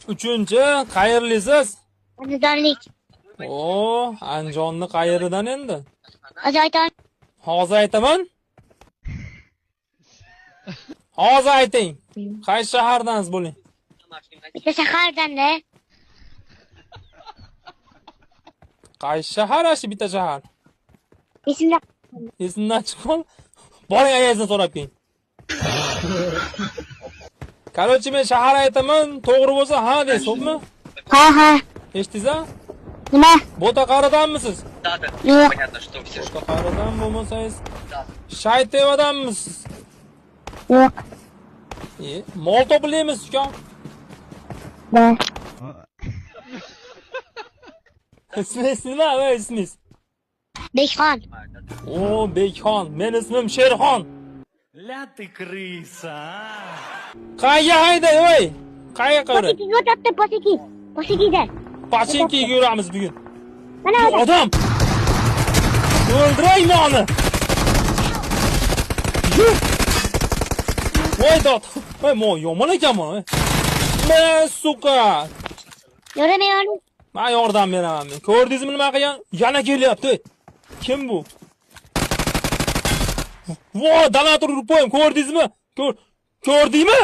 Uchinchi, qayerlisiz? Andijonlik. O, Anjonni qayeridan endi? Ajoyton. Hozir aytaman. Hozir ayting. Qaysi shahardansiz bo'ling? Bitta shahardan-da. Qaysi shahar ashi bitta shahar? Esimda. Esimdan chiqol. Boring ayangizdan so'rab keling. Короче, men shahar aytaman, to'g'ri bo'lsa ha deysizmi? Ha. Eshitdingizmi? Nima? Bo'taqaridanmisiz? Yo'q. Bo'taqaridan bo'lmasangiz, Shaytevadanmisiz? Yo'q. Mol toplaymiz ukam. Da. İsmingiz nima? Va ismingiz? Bekxon. O, Bekxon. Men ismim Sherxon. La ты крыса, а? Qayga hayday, voy? Qayga qara? Posiki o'tibdi, posiki. Posikida. Pachinkiga yuramiz bugun. Mana Odam. O'ldiraymi uni? Voy dot. Voy, mo yomon ekanmi? Men suqa. Yo'lamayman. Men yordam beraman men. Ko'rdingizmi nima qilgan? Yana kelyapti. Kim bu? Voy, donator urib qo'yim, ko'rdingizmi? Ko'rdingmi?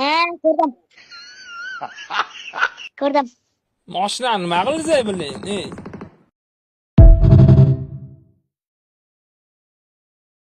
Ha, ko'rdim. Ko'rdim. Mashinani nima qildingiz, biling?